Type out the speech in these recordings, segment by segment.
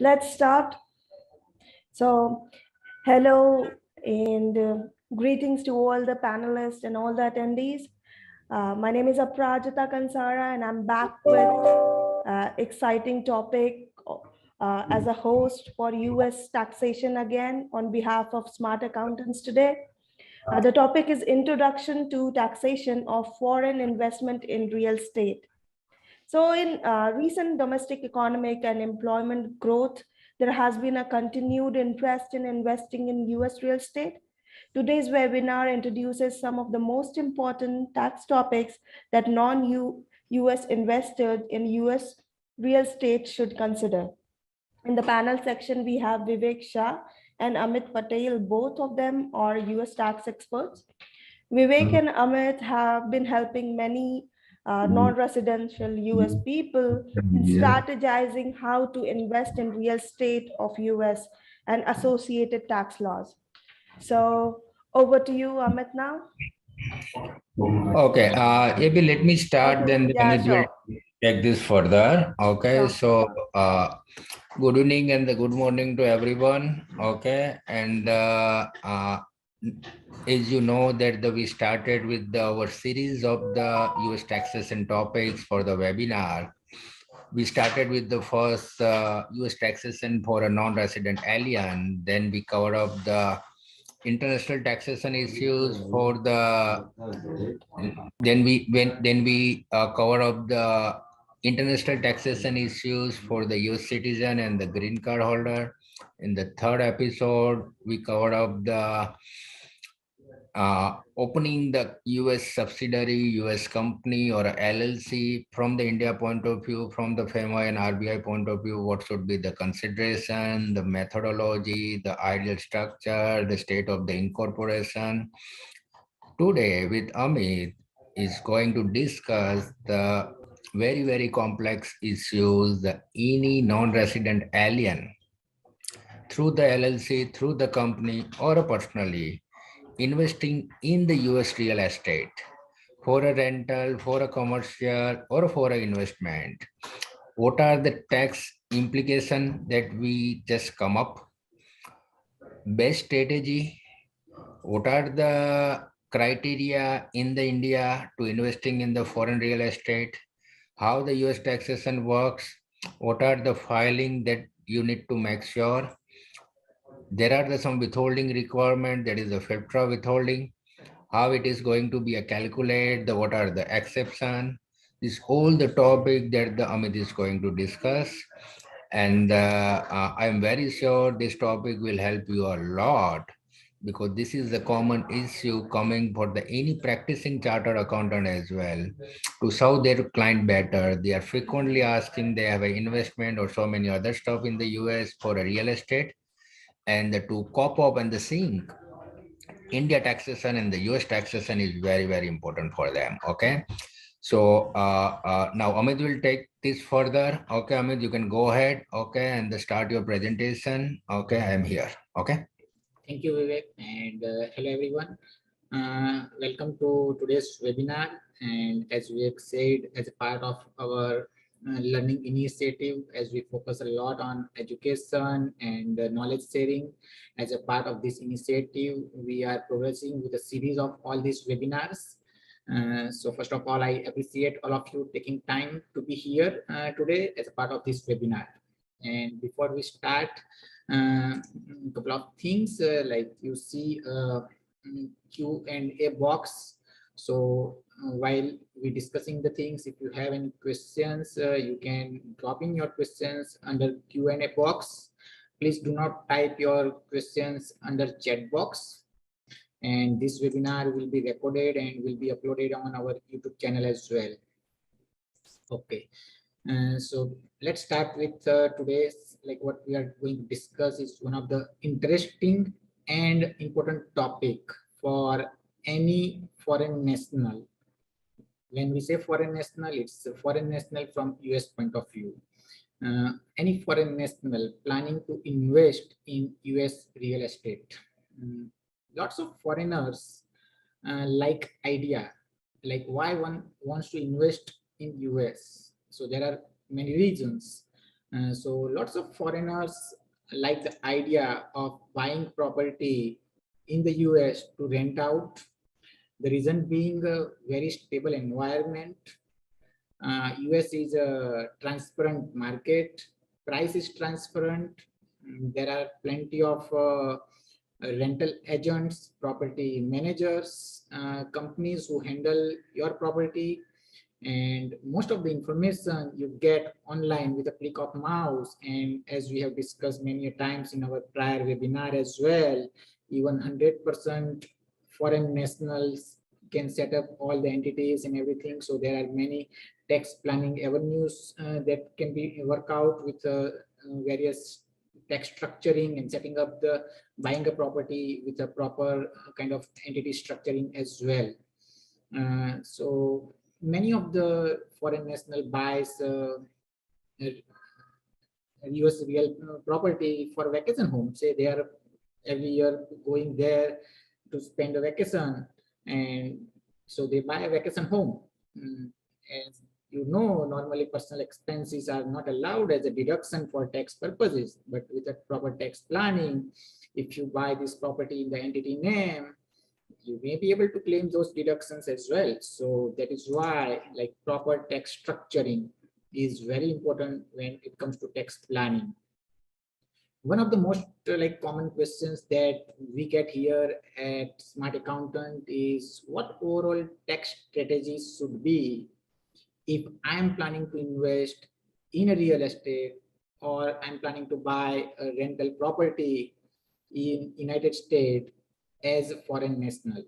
Let's start. So, hello and greetings to all the panelists and all the attendees. My name is Aprajita Kansara and I'm back with exciting topic as a host for US taxation again on behalf of Smart Accountants today. The topic is Introduction to Taxation of Foreign Investment in Real Estate. So in recent domestic economic and employment growth, there has been a continued interest in investing in US real estate. Today's webinar introduces some of the most important tax topics that non-US investors in US real estate should consider. In the panel section, we have Vivek Shah and Amit Patel. Both of them are US tax experts. Vivek and Amit have been helping many non-residential US people in strategizing how to invest in real estate of US and associated tax laws. So over to you, Amit, now. Okay, maybe let me start, Okay. then Yeah, Amit will sure. take this further. Okay, Sure. so good evening and good morning to everyone. Okay, and as you know that we started with our series of the US taxation topics for the webinar. We started with the first US taxation for a non-resident alien. Then we covered up the international taxation issues for the cover up the international taxation issues for the US citizen and the green card holder. In the third episode we covered up the opening the US subsidiary, US company or a LLC from the India point of view, from the FEMA and RBI point of view, what should be the consideration, the methodology, the ideal structure, the state of the incorporation. Today with Amit is going to discuss the very complex issues, the any non-resident alien through the LLC, through the company or personally investing in the US real estate for a rental, for a commercial or for an investment. What are the tax implications that we just come up? Best strategy. What are the criteria in the India to investing in the foreign real estate? How the US taxation works? What are the filing that you need to make sure? There are some withholding requirement, that is the FIRPTA withholding, how it is going to be a calculate, the what are the exception. This all the topic that the Amit is going to discuss. And I'm very sure this topic will help you a lot because this is the common issue coming for the any practicing chartered accountant as well to serve their client better. They are frequently asking, they have an investment or so many other stuff in the US for a real estate, and to cop up and the sync India taxation and the US taxation is very important for them. Okay, so now Amit will take this further. Okay, Amit, you can go ahead. Okay, and start your presentation. Okay, I am here. Okay. Thank you, Vivek, and hello everyone. Welcome to today's webinar. And as Vivek said, as a part of our learning initiative, as we focus a lot on education and knowledge sharing, as a part of this initiative, we are progressing with a series of all these webinars. So first of all, I appreciate all of you taking time to be here today as a part of this webinar. And before we start, a couple of things like you see Q&A box. So while we discussing the things, if you have any questions, you can drop in your questions under Q&A box. Please do not type your questions under chat box. And this webinar will be recorded and will be uploaded on our YouTube channel as well. Okay. So let's start with today's, like what we are going to discuss is one of the interesting and important topic for any foreign national. When we say foreign national, it's a foreign national from US point of view. Any foreign national planning to invest in US real estate. Lots of foreigners like idea, like why one wants to invest in US. So there are many reasons. So lots of foreigners like the idea of buying property in the US to rent out. The reason being a very stable environment. US is a transparent market. Price is transparent. There are plenty of rental agents, property managers, companies who handle your property, and most of the information you get online with a click of mouse. And as we have discussed many times in our prior webinar as well, even 100% foreign nationals can set up all the entities and everything. So there are many tax planning avenues that can be worked out with various tax structuring and setting up the buying a property with a proper kind of entity structuring as well. So many of the foreign national buys US real property for vacation home. Say they are every year going there to spend a vacation, and so they buy a vacation home. And you know, normally personal expenses are not allowed as a deduction for tax purposes, but with a proper tax planning, if you buy this property in the entity name, you may be able to claim those deductions as well. So that is why like proper tax structuring is very important when it comes to tax planning. One of the most like common questions that we get here at Smart Accountant is what overall tax strategies should be if I'm planning to invest in a real estate, or I'm planning to buy a rental property in United States as a foreign national.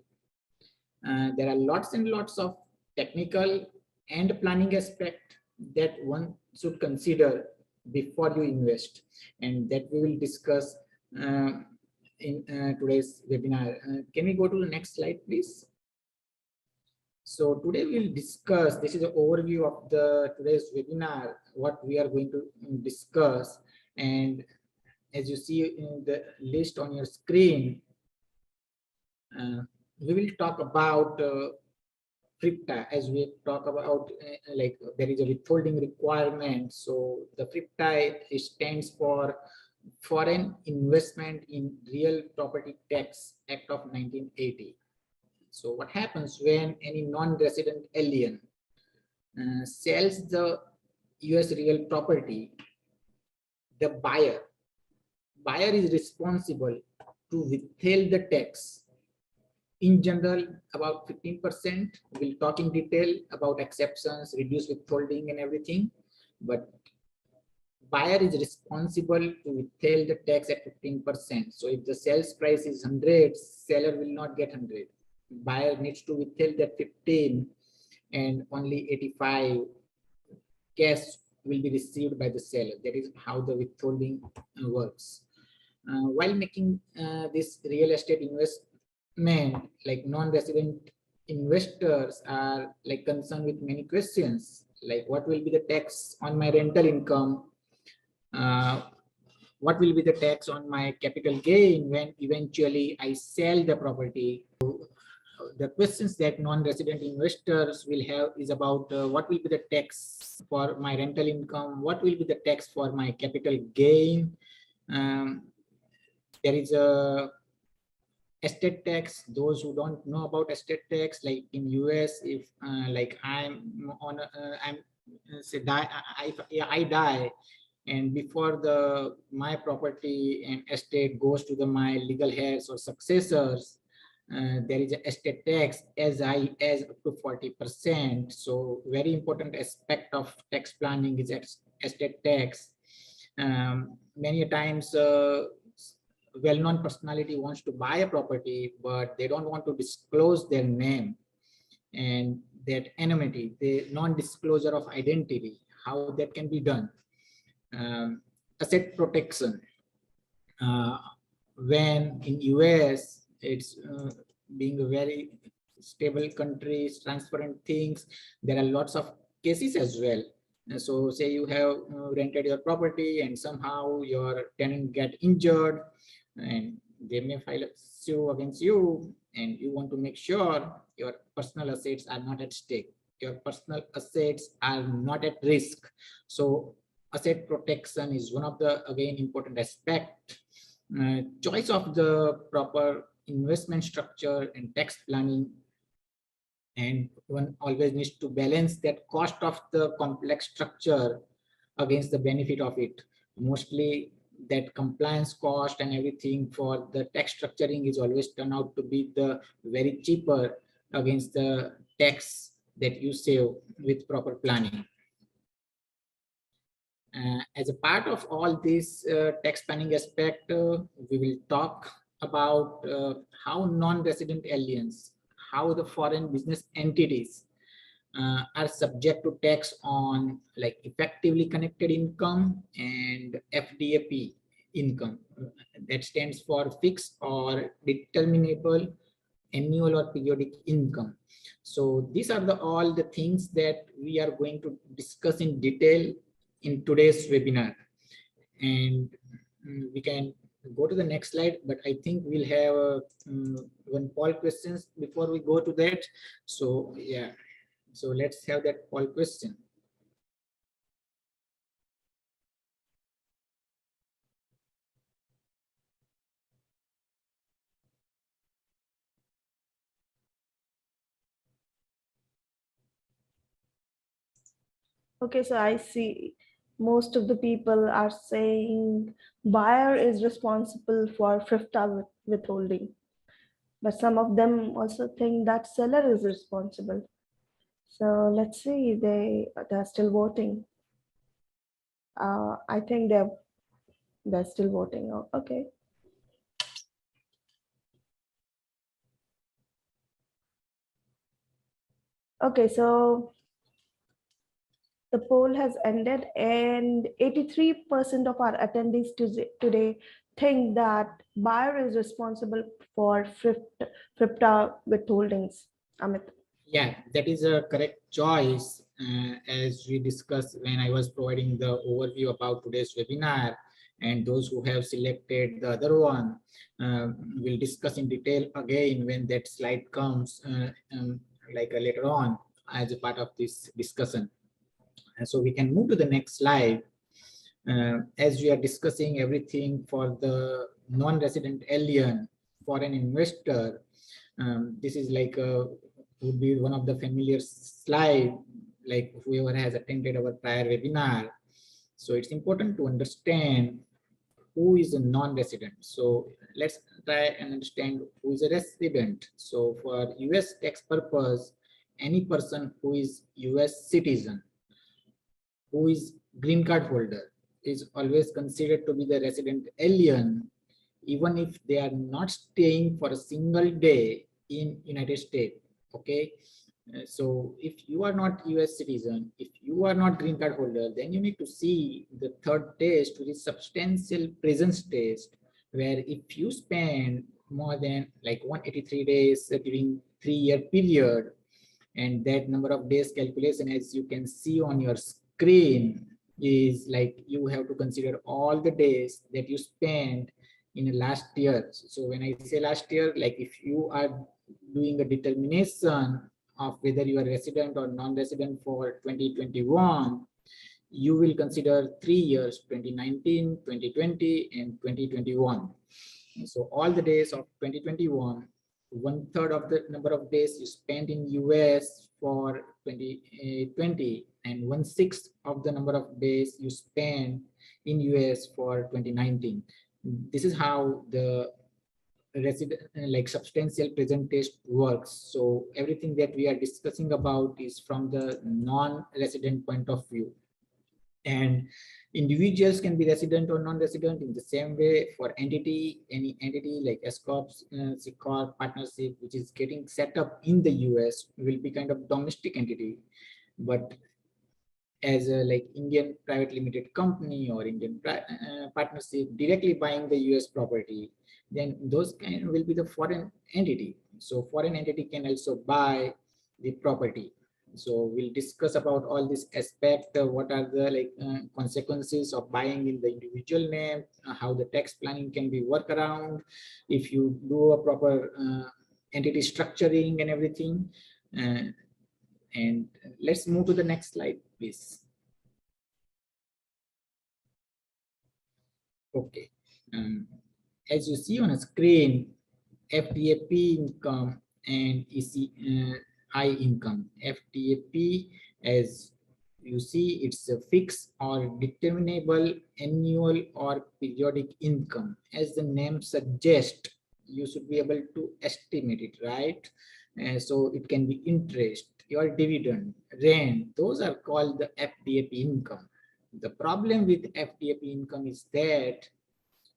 There are lots and lots of technical and planning aspect that one should consider before you invest, and that we will discuss in today's webinar. Can we go to the next slide, please? So today we'll discuss, this is an overview of the today's webinar, what we are going to discuss. And as you see in the list on your screen, we will talk about FIRPTA, as we talk about like there is a withholding requirement. So the FIRPTA stands for Foreign Investment in Real Property Tax Act of 1980. So what happens when any non-resident alien sells the US real property? The buyer is responsible to withhold the tax. In general, about 15%. We'll talk in detail about exceptions, reduced withholding and everything. But buyer is responsible to withhold the tax at 15%. So if the sales price is 100, seller will not get 100. Buyer needs to withhold that 15, and only 85 cash will be received by the seller. That is how the withholding works. While making this real estate investment, like non-resident investors are like concerned with many questions, like what will be the tax on my rental income, what will be the tax on my capital gain when eventually I sell the property. The questions that non-resident investors will have is about what will be the tax for my rental income, what will be the tax for my capital gain. There is a estate tax. Those who don't know about estate tax, like in US, if like I'm on I'm say die, I die, and before the my property and estate goes to the my legal heirs or successors, there is a estate tax as high as up to 40%. So very important aspect of tax planning is estate tax. Many times well-known personality wants to buy a property, but they don't want to disclose their name, and that anonymity, the non-disclosure of identity, how that can be done. Asset protection. When in US, it's being a very stable country, transparent things, there are lots of cases as well. So say you have rented your property and somehow your tenant get injured, and they may file a sue against you, and you want to make sure your personal assets are not at stake, your personal assets are not at risk. So asset protection is one of the, again, important aspect. Choice of the proper investment structure and tax planning, and one always needs to balance that cost of the complex structure against the benefit of it. Mostly that compliance cost and everything for the tax structuring is always turn out to be the very cheaper against the tax that you save with proper planning. As a part of all this tax planning aspect, we will talk about how non-resident aliens, how the foreign business entities are subject to tax on like effectively connected income and FDAP income. That stands for fixed or determinable annual or periodic income. So these are all the things that we are going to discuss in detail in today's webinar. And we can go to the next slide, but I think we'll have one poll questions before we go to that. So yeah, so let's have that poll question. Okay, so I see most of the people are saying buyer is responsible for FIRPTA withholding, but some of them also think that seller is responsible. So let's see, they're still voting. I think they're still voting. Oh, okay. Okay, so the poll has ended, and 83% of our attendees today think that buyer is responsible for FIRPTA withholdings. Amit. Yeah, that is a correct choice. As we discussed when I was providing the overview about today's webinar, and those who have selected the other one will discuss in detail again when that slide comes later on as a part of this discussion. And so we can move to the next slide. As we are discussing everything for the non-resident alien foreign investor, this is like would be one of the familiar slide, like whoever has attended our prior webinar. So it's important to understand who is a non-resident. So let's try and understand who is a resident. So for US tax purpose, any person who is US citizen, who is green card holder, is always considered to be the resident alien, even if they are not staying for a single day in United States. Okay, so if you are not US citizen, if you are not green card holder, then you need to see the third test, which is substantial presence test, where if you spend more than like 183 days during 3-year period, and that number of days calculation, as you can see on your screen, is like you have to consider all the days that you spent in the last year. So when I say last year, like if you are doing a determination of whether you are resident or non-resident for 2021, you will consider 3 years, 2019, 2020, and 2021. So all the days of 2021, 1/3 of the number of days you spent in US for 2020, and 1/6 of the number of days you spent in US for 2019. This is how the resident like substantial present test works. So everything that we are discussing about is from the non-resident point of view. And individuals can be resident or non-resident in the same way for entity, any entity like S Corp, C Corp, partnership, which is getting set up in the US will be kind of domestic entity. But as a like Indian private limited company or Indian partnership directly buying the US property, then those will be the foreign entity. So foreign entity can also buy the property. So we'll discuss about all this aspect, what are the like consequences of buying in the individual name, how the tax planning can be worked around if you do a proper entity structuring and everything. And let's move to the next slide, please. Okay. As you see on a screen, FDAP income and ECI income. FDAP, as you see, it's a fixed or determinable annual or periodic income. As the name suggests, you should be able to estimate it, right? So it can be interest, your dividend, rent. Those are called the FDAP income. The problem with FDAP income is that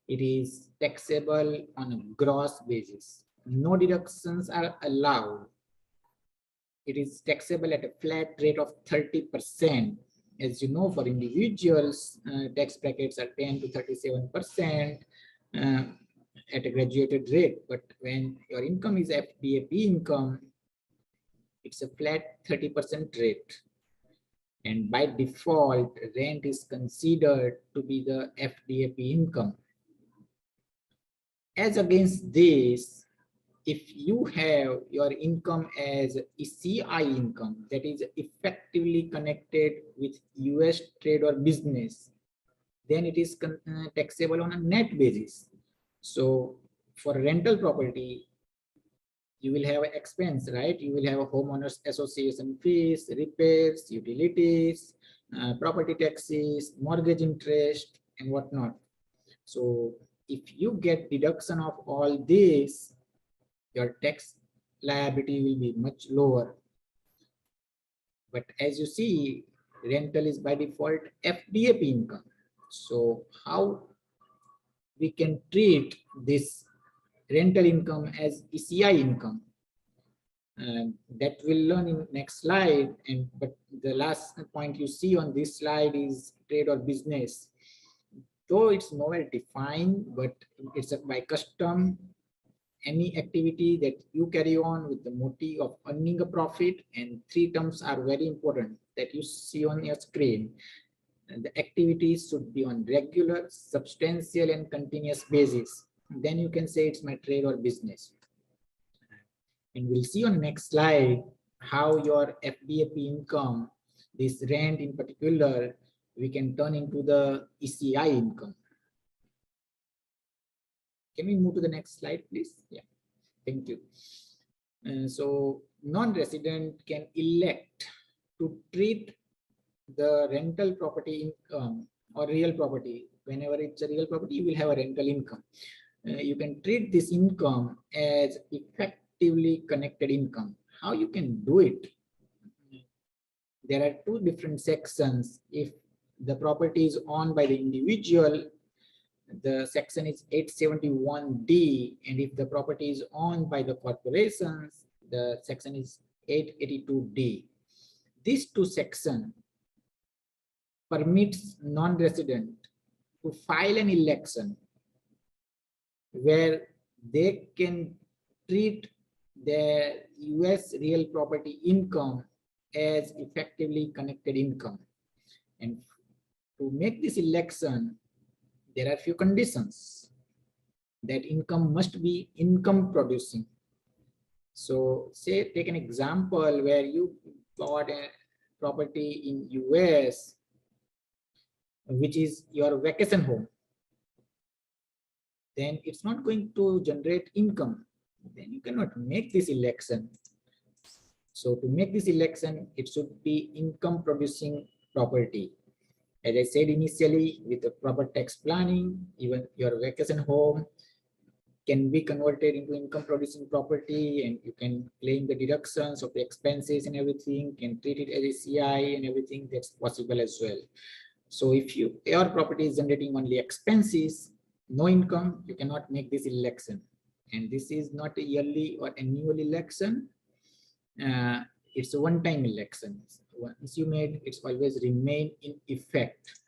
it is taxable on a gross basis. No deductions are allowed. It is taxable at a flat rate of 30%. As you know, for individuals, tax brackets are 10 to 37% at a graduated rate. But when your income is FDAP income, it's a flat 30% rate. And by default, rent is considered to be the FDAP income. As against this, if you have your income as ECI income, that is effectively connected with US trade or business, then it is taxable on a net basis. So for rental property, you will have expense, right? You will have a homeowners association fees, repairs, utilities, property taxes, mortgage interest, and whatnot. So if you get deduction of all this, your tax liability will be much lower. But as you see, rental is by default FDAP income. So how we can treat this rental income as ECI income? That we'll learn in next slide. But the last point you see on this slide is trade or business. Though it's nowhere defined, but it's by custom, any activity that you carry on with the motive of earning a profit, and three terms are very important that you see on your screen. And the activities should be on regular, substantial, and continuous basis. Then you can say it's my trade or business. And we'll see on next slide how your FDAP income, this rent in particular, we can turn into the ECI income. Can we move to the next slide, please? Yeah, thank you. So non-resident can elect to treat the rental property income or real property. Whenever it's a real property, you will have a rental income. You can treat this income as effectively connected income. How you can do it? There are two different sections. If the property is owned by the individual, the section is 871D, and if the property is owned by the corporations, the section is 882D. These two sections permits non-resident to file an election where they can treat their US real property income as effectively connected income. And to make this election, there are few conditions. That income must be income producing. So say, take an example where you bought a property in US, which is your vacation home. Then it's not going to generate income. Then you cannot make this election. So to make this election, it should be income producing property. As I said initially, with the proper tax planning, even your vacation home can be converted into income producing property, and you can claim the deductions of the expenses and everything, can treat it as a CI and everything. That's possible as well. So if your property is generating only expenses, no income, you cannot make this election. And this is not a yearly or annual election. It's a one-time election. Once you made, it's always remain in effect.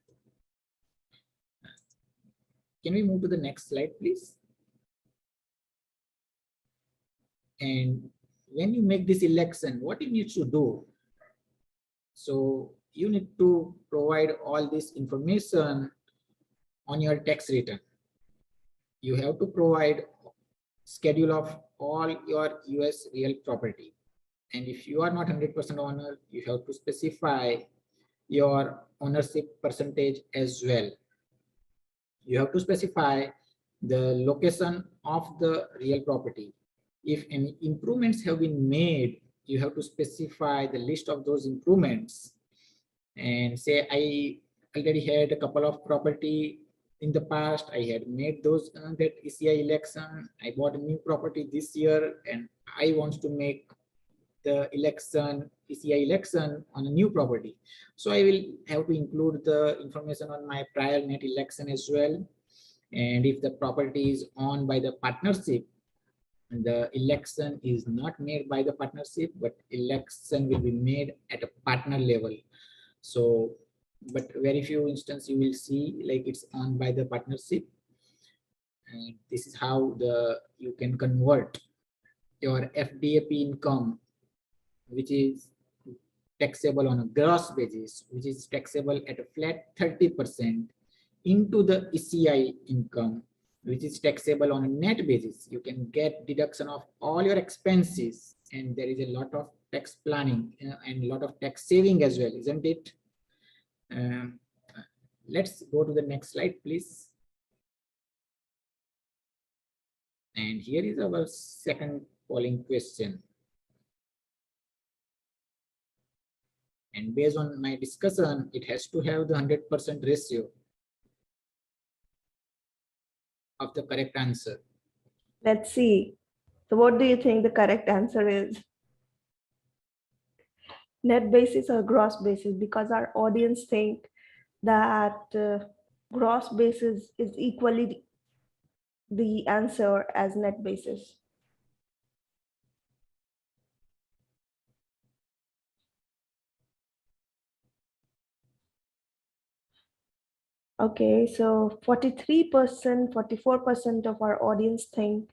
Can we move to the next slide, please? And when you make this election, what you need to do? So you need to provide all this information on your tax return. You have to provide schedule of all your US real property. And if you are not 100% owner, you have to specify your ownership percentage as well. you have to specify the location of the real property. If any improvements have been made, you have to specify the list of those improvements. And say I already had a couple of property in the past, I had made those that ECI election, I bought a new property this year, and I want to make the election, ECI election on a new property. So I will have to include the information on my prior net election as well. And if the property is owned by the partnership, the election is not made by the partnership, but election will be made at a partner level. So, but very few instances you will see like it's owned by the partnership. And this is how you can convert your FDAP income, which is taxable on a gross basis, which is taxable at a flat 30%, into the ECI income, which is taxable on a net basis. You can get deduction of all your expenses, and there is a lot of tax planning and a lot of tax saving as well, isn't it? Let's go to the next slide, please. And here is our second polling question. And based on my discussion, it has to have the 100% ratio of the correct answer. Let's see. So what do you think the correct answer is? Net basis or gross basis? Because our audience think that gross basis is equally the answer as net basis. Okay, so 43%, 44% of our audience think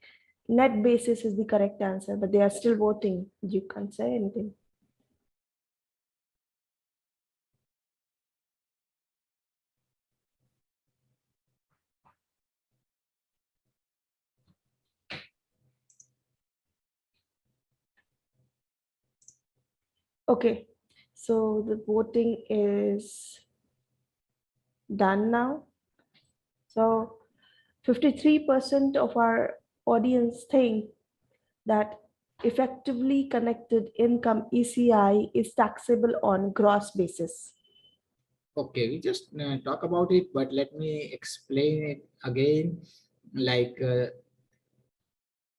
net basis is the correct answer, but they are still voting. You can't say anything. Okay, so the voting is done now. So 53% of our audience think that effectively connected income ECI is taxable on gross basis. Okay, we just talk about it, but let me explain it again. Like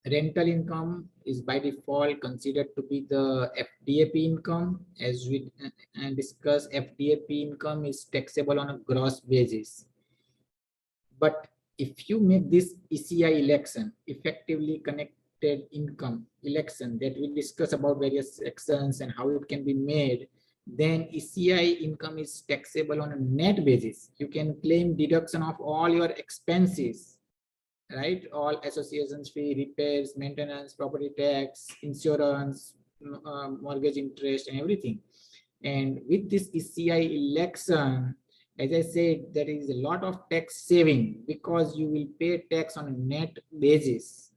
rental income is by default considered to be the FDAP income. As we discussed, FDAP income is taxable on a gross basis. But if you make this ECI election, effectively connected income election, that we discuss about various sections and how it can be made, then ECI income is taxable on a net basis. You can claim deduction of all your expenses, right? All associations fee, repairs, maintenance, property tax, insurance, mortgage interest, and everything. And with this ECI election, as I said, there is a lot of tax saving because you will pay tax on a net basis.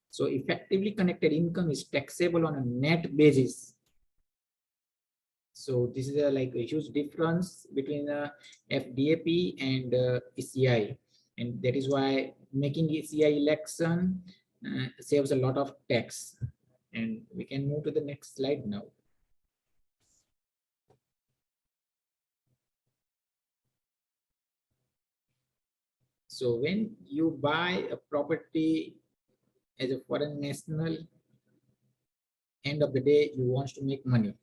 So effectively connected income is taxable on a net basis. So this is like a huge difference between FDAP and ECI. And that is why making ECI election saves a lot of tax. And we can move to the next slide now. So when you buy a property as a foreign national, end of the day, you want to make money.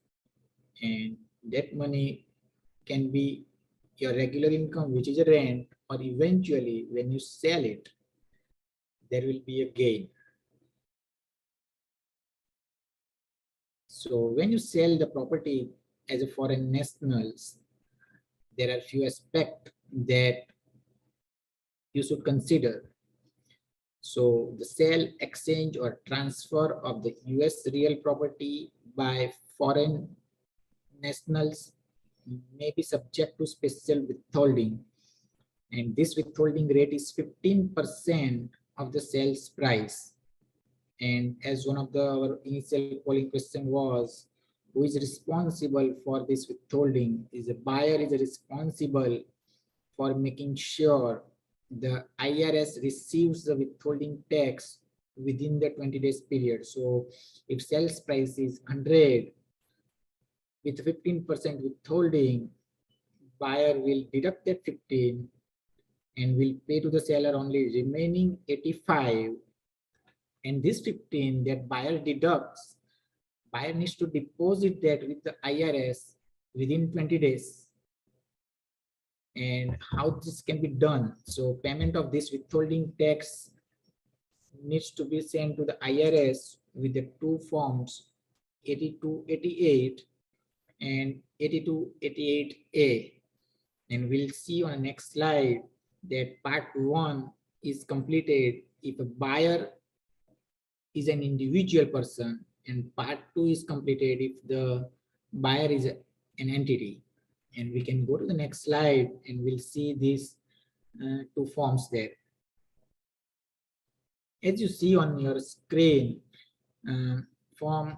And that money can be your regular income, which is a rent, or eventually when you sell it, there will be a gain. So when you sell the property as a foreign nationals, there are few aspects that you should consider. So the sale, exchange, or transfer of the US real property by foreign nationals may be subject to special withholding. And this withholding rate is 15% of the sales price. And as one of our initial polling question was, who is responsible for this withholding? Is a buyer is responsible for making sure the IRS receives the withholding tax within the 20 days period. So if sales price is 100 with 15% withholding, buyer will deduct that 15 and will pay to the seller only remaining 85. And this 15 that buyer deducts, buyer needs to deposit that with the IRS within 20 days. And how this can be done? So payment of this withholding tax needs to be sent to the IRS with the two forms 8288 and 8288A. And we'll see on the next slide that part 1 is completed if a buyer is an individual person, and part 2 is completed if the buyer is an entity. And we can go to the next slide and we'll see these two forms there. As you see on your screen, form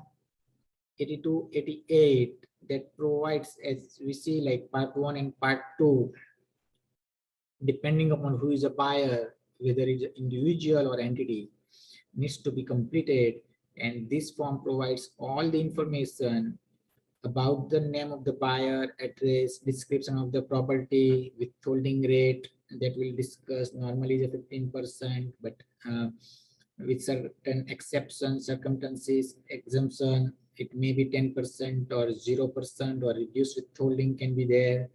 8288 that provides, as we see, like part 1 and part 2, depending upon who is a buyer, whether it's an individual or entity, needs to be completed. And this form provides all the information about the name of the buyer, address, description of the property, withholding rate that we'll discuss. Normally is a 15%, but with certain exceptions, circumstances, exemption, it may be 10% or 0% or reduced withholding can be there.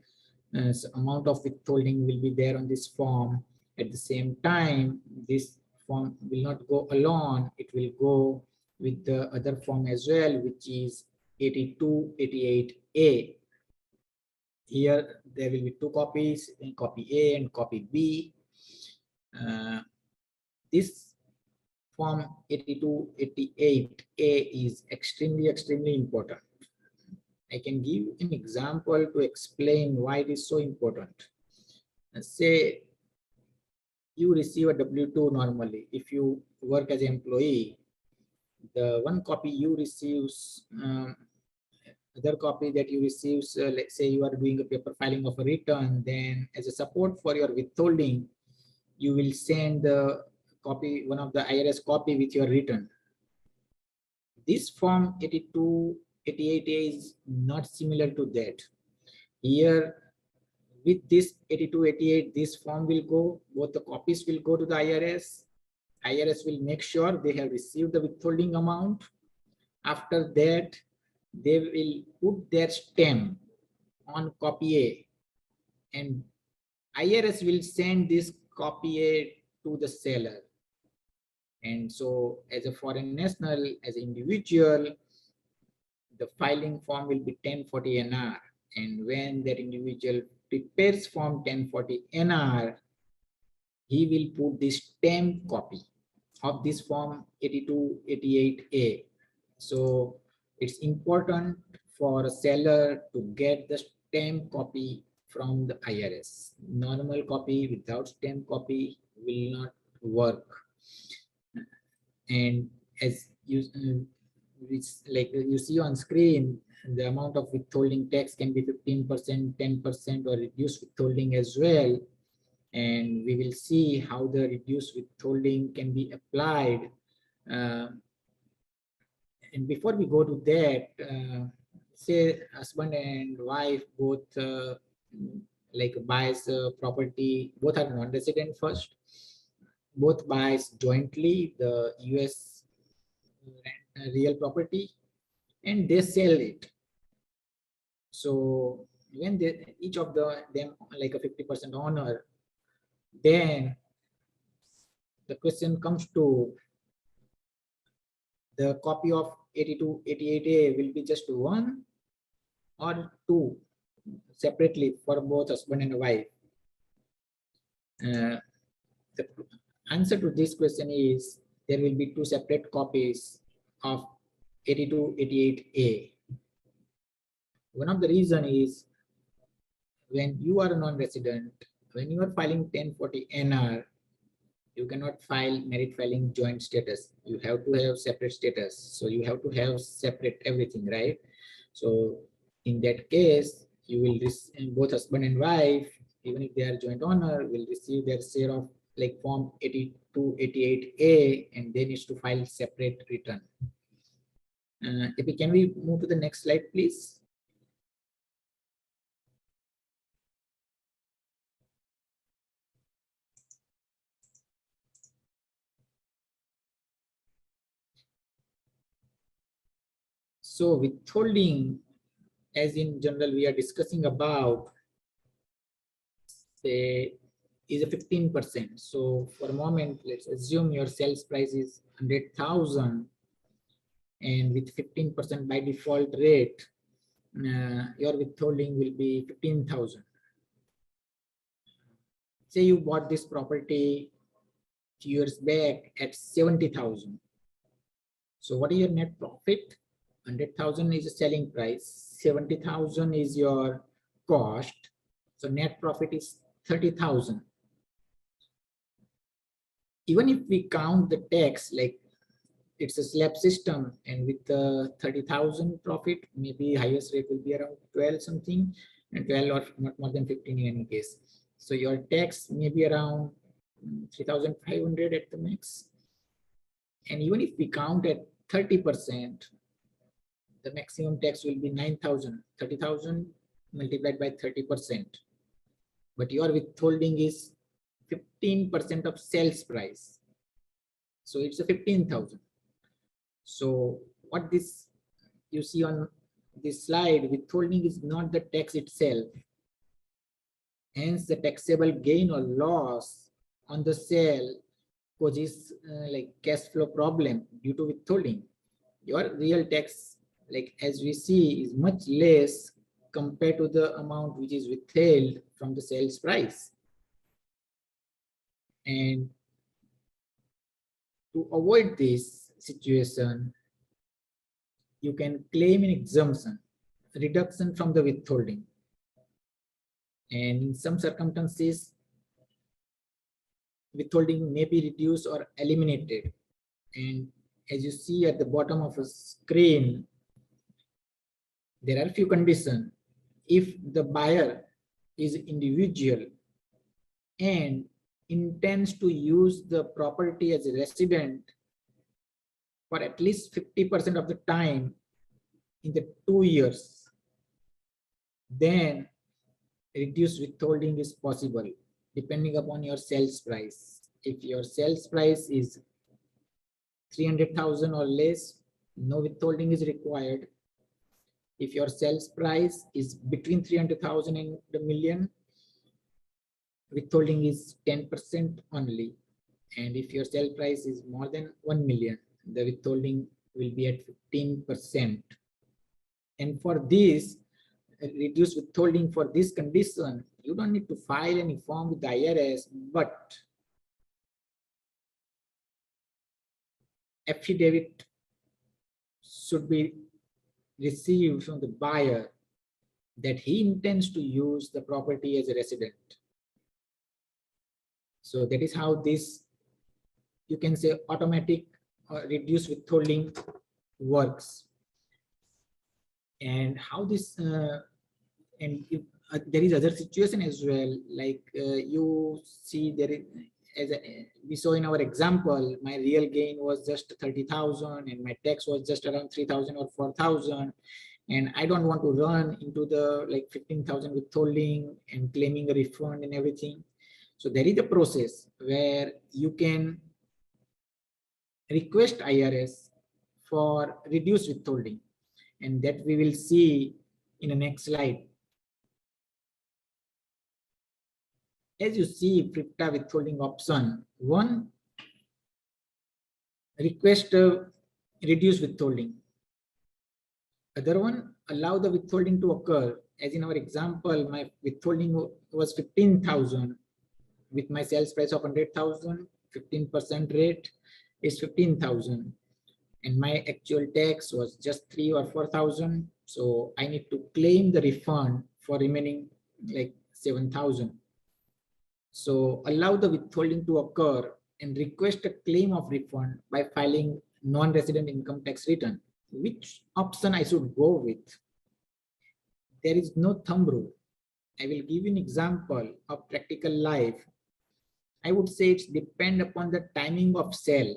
So amount of withholding will be there on this form. At the same time, this form will not go alone, it will go with the other form as well, which is 8288A. Here there will be two copies, copy A and copy B. This form 8288A is extremely important. I can give an example to explain why it is so important. Say you receive a W-2 normally. If you work as an employee, the one copy you receive, other copy that you receive, let's say you are doing a paper filing of a return, then as a support for your withholding, you will send the copy, one of the IRS copy with your return. This form 8288A is not similar to that. Here with this 8288, this form will go, both the copies will go to the IRS. IRS will make sure they have received the withholding amount. After that, they will put their stamp on copy A, and IRS will send this copy A to the seller. And so as a foreign national, as an individual, the filing form will be 1040 NR. And when that individual prepares form 1040 NR, he will put the stamp copy of this form 8288A. So it's important for a seller to get the stamp copy from the IRS. Normal copy without stamp copy will not work. And as you like you see on screen, the amount of withholding tax can be 15%, 10%, or reduced withholding as well. And we will see how the reduced withholding can be applied. And before we go to that, say husband and wife both like buys property, both are non-resident first, both buys jointly the US real property, and they sell it. So when they, each of them like a 50% owner, then the question comes to the copy of 8288A will be just one or two separately for both husband and wife. The answer to this question is there will be two separate copies of 8288A. One of the reason is when you are a non-resident, when you are filing 1040 NR, you cannot file merit filing joint status. You have to have separate status. So you have to have separate everything, right? So in that case, you will both husband and wife even if they are joint owner, will receive their share of like form 82, 88A, and they need to file separate return. Can we move to the next slide, please? So withholding, as in general, we are discussing about, say, is a 15%. So for a moment, let's assume your sales price is 100,000, and with 15% by default rate, your withholding will be 15,000. Say you bought this property 2 years back at 70,000. So what is your net profit? 100,000 is the selling price, 70,000 is your cost. So net profit is 30,000. Even if we count the tax, like it's a slab system, and with the 30,000 profit, maybe highest rate will be around 12 something, and 12 or not more than 15 in any case. So your tax may be around 3,500 at the max. And even if we count at 30%, the maximum tax will be 9,000, 30,000 multiplied by 30%. But your withholding is 15% of sales price. So it's a 15,000. So what this you see on this slide, withholding is not the tax itself. Hence the taxable gain or loss on the sale causes like cash flow problem due to withholding. Your real tax, like as we see, is much less compared to the amount which is withheld from the sales price. And to avoid this situation, you can claim an exemption, reduction from the withholding. And in some circumstances, withholding may be reduced or eliminated. And as you see at the bottom of a screen, there are a few conditions. If the buyer is individual and intends to use the property as a resident for at least 50% of the time in the 2 years, then reduced withholding is possible depending upon your sales price. If your sales price is 300,000 or less, no withholding is required. If your sales price is between 300,000 and the million, withholding is 10% only. And if your sale price is more than 1 million, the withholding will be at 15%. And for this, reduced withholding for this condition, you don't need to file any form with the IRS, but affidavit should be received from the buyer that he intends to use the property as a resident. So that is how this, you can say, automatic reduced withholding works. And how this, and if, there is other situation as well, like you see there is, as we saw in our example, my real gain was just 30,000 and my tax was just around 3,000 or 4,000. And I don't want to run into the like 15,000 withholding and claiming a refund and everything. So there is a process where you can request IRS for reduced withholding, and that we will see in the next slide. As you see, FIRPTA withholding option, one, request reduce withholding. Other one, allow the withholding to occur. As in our example, my withholding was 15,000 with my sales price of 100,000, 15% rate is 15,000. And my actual tax was just 3,000 or 4,000. So I need to claim the refund for remaining like 7,000. So allow the withholding to occur and request a claim of refund by filing non-resident income tax return. Which option I should go with? There is no thumb rule. I will give you an example of practical life. I would say it's depend upon the timing of sale.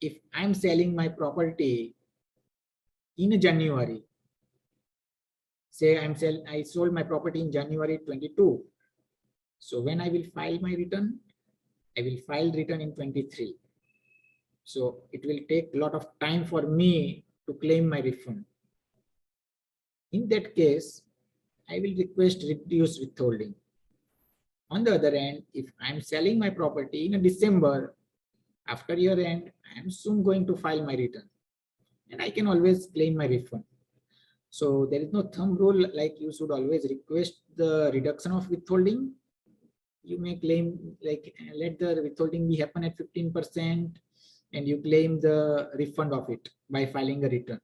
If I'm selling my property in January, say I sold my property in January 22. So when I will file my return, I will file return in 23. So it will take a lot of time for me to claim my refund. In that case, I will request reduce withholding. On the other hand, if I'm selling my property in December, after year end, I'm soon going to file my return and I can always claim my refund. So there is no thumb rule like you should always request the reduction of withholding. You may claim like let the withholding be happen at 15% and you claim the refund of it by filing a return.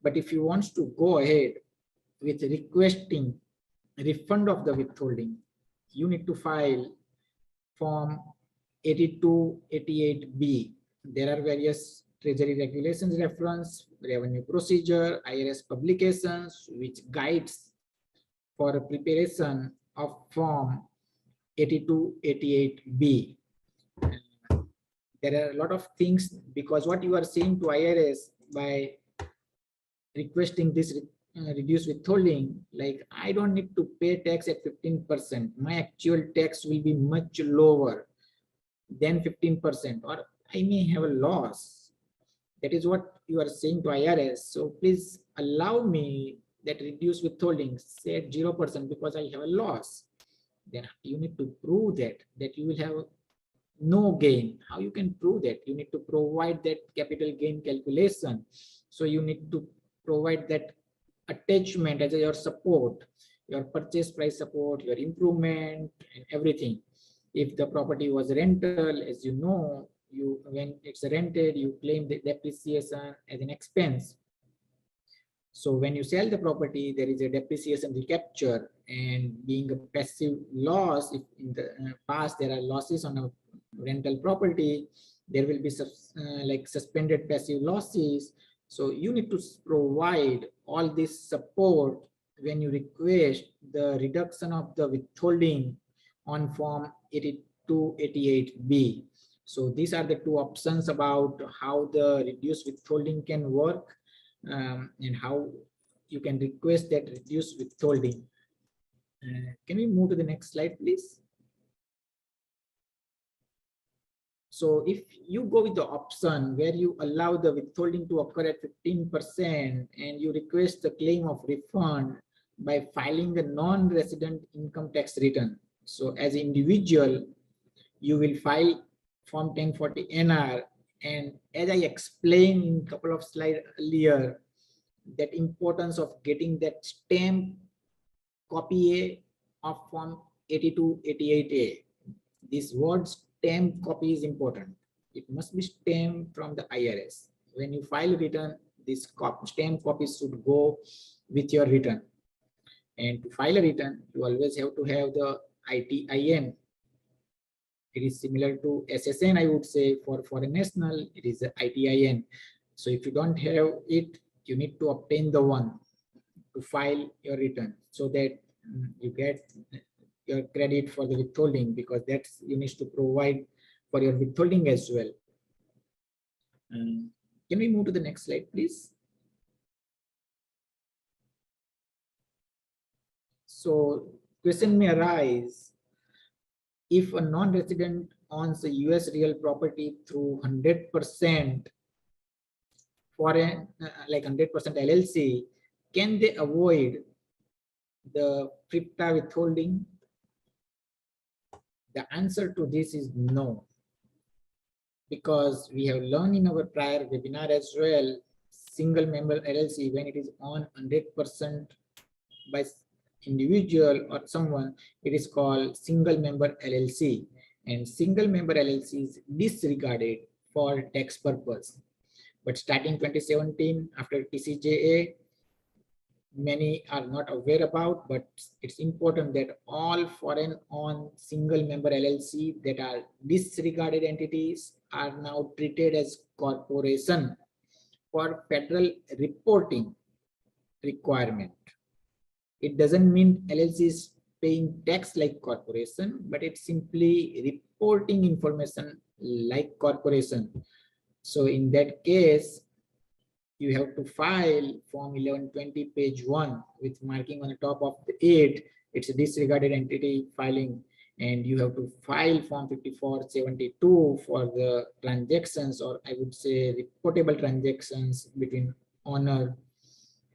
But if you want to go ahead with requesting refund of the withholding, you need to file form 8288B. There are various Treasury regulations reference, revenue procedure, IRS publications, which guides for a preparation of form 8288B. There are a lot of things because what you are saying to IRS by requesting this reduced withholding, like I don't need to pay tax at 15%. My actual tax will be much lower than 15%, or I may have a loss. That is what you are saying to IRS. So please allow me that reduced withholding, say at 0% because I have a loss. Then you need to prove that you will have no gain. How you can prove that? You need to provide that capital gain calculation. So you need to provide that attachment as your support, your purchase price support, your improvement, and everything. If the property was rental, as you know, you when it's rented, you claim the depreciation as an expense. So when you sell the property, there is a depreciation recapture, and being a passive loss, if in the past there are losses on a rental property, there will be like suspended passive losses. So you need to provide all this support when you request the reduction of the withholding on form 8288B. So these are the two options about how the reduced withholding can work. And how you can request that reduced withholding. Can we move to the next slide, please? So if you go with the option where you allow the withholding to occur at 15% and you request the claim of refund by filing a non-resident income tax return. So as an individual, you will file Form 1040 NR, and as I explained in a couple of slides earlier, that importance of getting that stamp copy A of form 8288A. This word stamp copy is important. It must be stamped from the IRS. When you file a return, this stamp copy should go with your return. And to file a return, you always have to have the ITIN. It is similar to SSN, I would say. For foreign national, it is the ITIN. So if you don't have it, you need to obtain the one to file your return so that you get your credit for the withholding, because that's you need to provide for your withholding as well. Can we move to the next slide, please? So question may arise, if a non-resident owns a US real property through 100% foreign, like 100% LLC, can they avoid the FIRPTA withholding? The answer to this is no, because we have learned in our prior webinar as well, single member LLC, when it is on 100% by individual or someone, it is called single member LLC, and single member LLC is disregarded for tax purpose. But starting 2017, after TCJA, many are not aware about, but it's important that all foreign owned single member LLC that are disregarded entities are now treated as corporation for federal reporting requirement. It doesn't mean LLC is paying tax like corporation, but it's simply reporting information like corporation. So in that case, you have to file Form 1120 page 1 with marking on the top of the 8. It's a disregarded entity filing, and you have to file Form 5472 for the transactions, or I would say reportable transactions between owner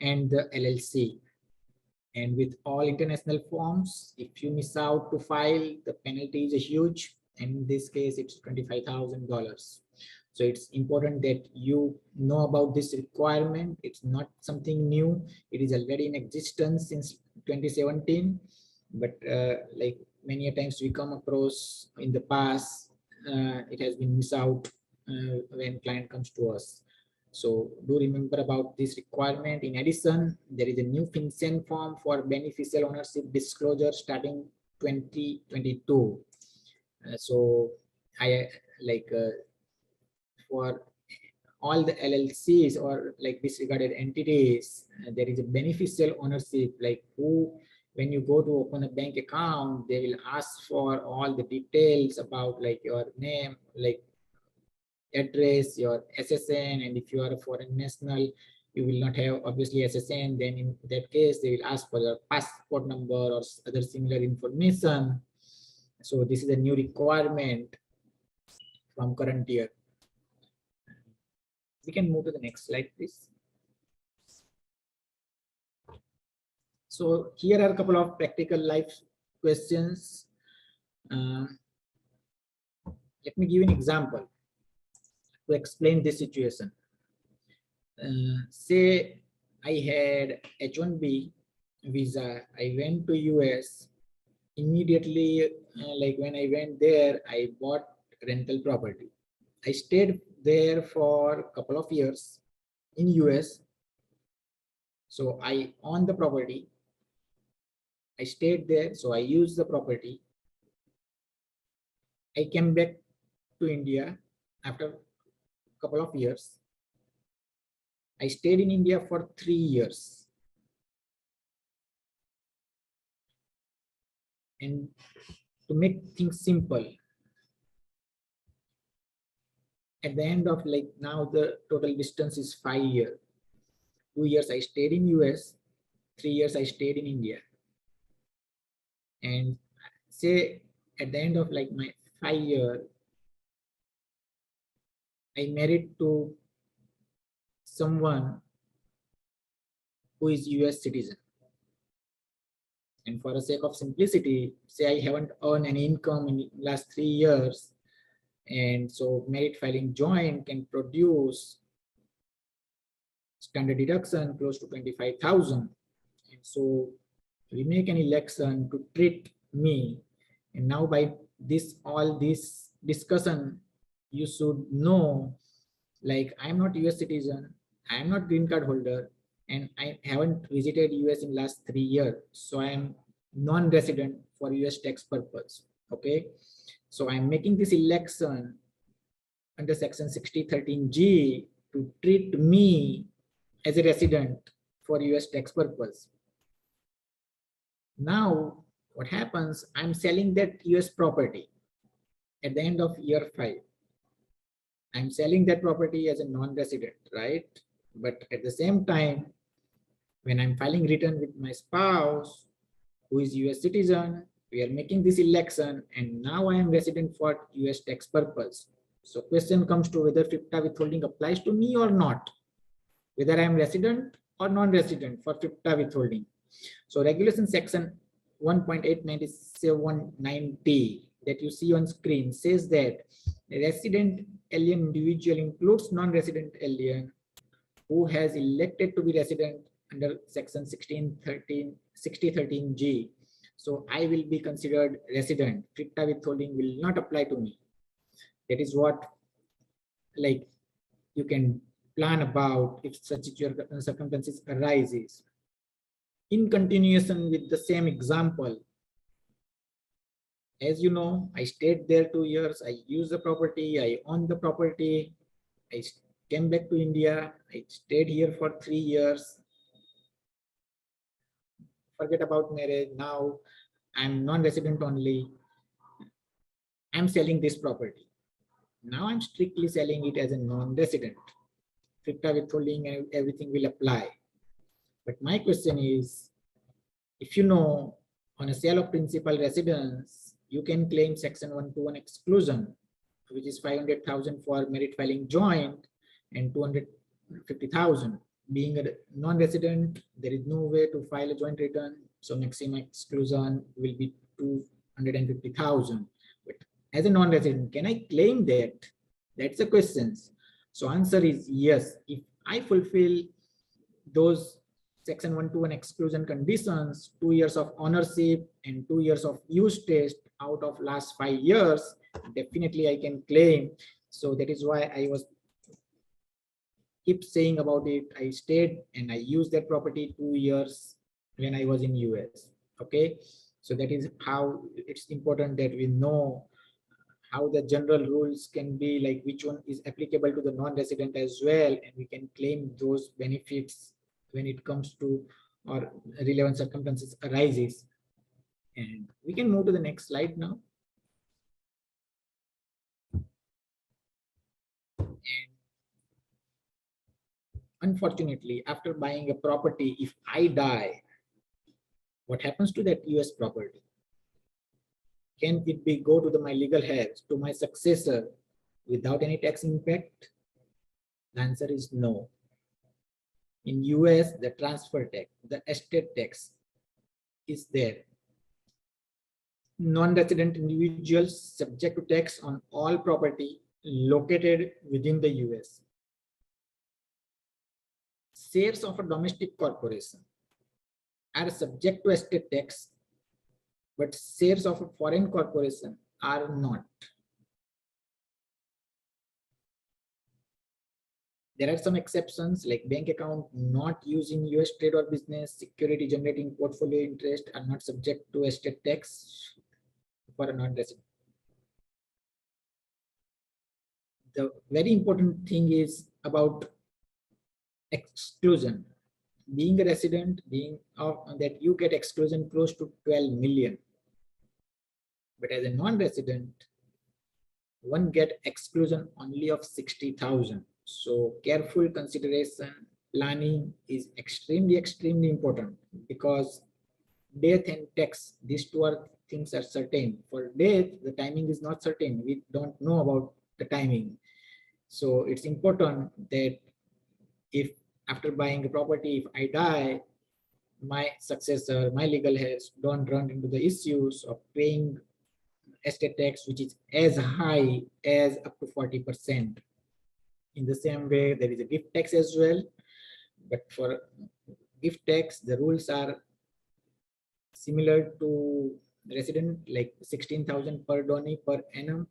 and the LLC. And with all international forms, if you miss out to file, the penalty is huge. And in this case, it's $25,000. So it's important that you know about this requirement. It's not something new. It is already in existence since 2017. But like many times we come across in the past, it has been missed out when client comes to us. So do remember about this requirement. In addition, there is a new FinCEN form for beneficial ownership disclosure starting 2022. So I like for all the LLCs or like disregarded entities, there is a beneficial ownership, like who, when you go to open a bank account, they will ask for all the details about like your name, like address, your SSN, and if you are a foreign national, you will not have obviously SSN, then in that case, they will ask for your passport number or other similar information. So this is a new requirement from current year. We can move to the next slide, please. So here are a couple of practical life questions. Let me give an example to explain this situation. Say I had H-1B visa, I went to US. Immediately, like when I went there, I bought rental property. I stayed there for a couple of years in US. So I own the property. I stayed there, so I used the property. I came back to India after a couple of years. I stayed in India for 3 years. And to make things simple, at the end of like now the total distance is 5 years. 2 years I stayed in US, 3 years I stayed in India. And say at the end of like my 5 year, I married to someone who is US citizen. And for the sake of simplicity, say I haven't earned any income in the last 3 years, and so merit filing joint can produce standard deduction close to 25,000. And so we make an election to treat me. And now by this, all this discussion, you should know, like I'm not US citizen, I'm not green card holder, and I haven't visited US in last 3 years. So I am non-resident for US tax purpose. Okay. So I'm making this election under section 6013G to treat me as a resident for US tax purpose. Now, what happens? I'm selling that US property at the end of year 5. I'm selling that property as a non-resident, right? But at the same time, when I'm filing return with my spouse, who is US citizen, we are making this election, and now I am resident for US tax purpose. So question comes to whether FIRPTA withholding applies to me or not, whether I am resident or non-resident for FIRPTA withholding. So regulation section 1.8979D that you see on screen says that a resident alien individual includes non-resident alien who has elected to be resident under section 6013G. So I will be considered resident. FIRPTA withholding will not apply to me. That is what like you can plan about if such circumstances arises. In continuation with the same example, as you know, I stayed there 2 years, I used the property, I owned the property, I came back to India, I stayed here for 3 years. forget about marriage. Now I'm non-resident only. I'm selling this property. Now I'm strictly selling it as a non-resident. FIRPTA withholding and everything will apply. But my question is, if you know, on a sale of principal residence, you can claim section 121 exclusion, which is 500,000 for merit filing joint and 250,000. Being a non-resident, there is no way to file a joint return, so maximum exclusion will be 250,000. But as a non-resident, can I claim that? That's the question. So answer is yes. If I fulfill those section 121 exclusion conditions, 2 years of ownership and 2 years of use test out of last 5 years, definitely I can claim. So that is why I was keep saying about it. I stayed and I used that property 2 years when I was in US. Okay, so that is how it's important that we know how the general rules can be, like which one is applicable to the non-resident as well, and we can claim those benefits when it comes to or relevant circumstances arises. And we can move to the next slide now. And unfortunately, after buying a property, if I die, what happens to that US property? Can it be go to my legal heirs, to my successor without any tax impact? The answer is no. In US, the transfer tax, the estate tax is there. Non-resident individuals subject to tax on all property located within the US. Shares of a domestic corporation are subject to estate tax, but shares of a foreign corporation are not. There are some exceptions, like bank account not used in US trade or business, security generating portfolio interest are not subject to estate tax for a non-resident. The very important thing is about exclusion. Being a resident, being that you get exclusion close to 12 million. But as a non-resident, one get exclusion only of 60,000. So careful consideration, planning is extremely important, because death and tax, these two are things are certain. For death, the timing is not certain. We don't know about the timing. So it's important that if after buying a property, if I die, my successor, my legal heirs don't run into the issues of paying estate tax, which is as high as up to 40%. In the same way, there is a gift tax as well. But for gift tax, the rules are similar to resident, like 16,000 per donee per annum.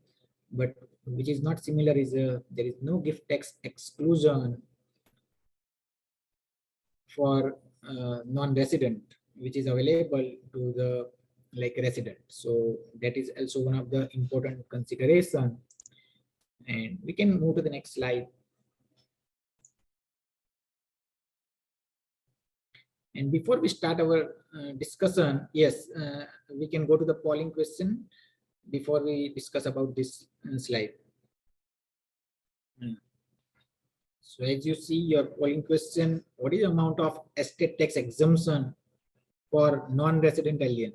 But which is not similar is there is no gift tax exclusion for non-resident, which is available to the like resident. So that is also one of the important consideration. And we can move to the next slide. And before we start our discussion, yes, we can go to the polling question before we discuss about this slide. So as you see your polling question, what is the amount of estate tax exemption for non-resident alien?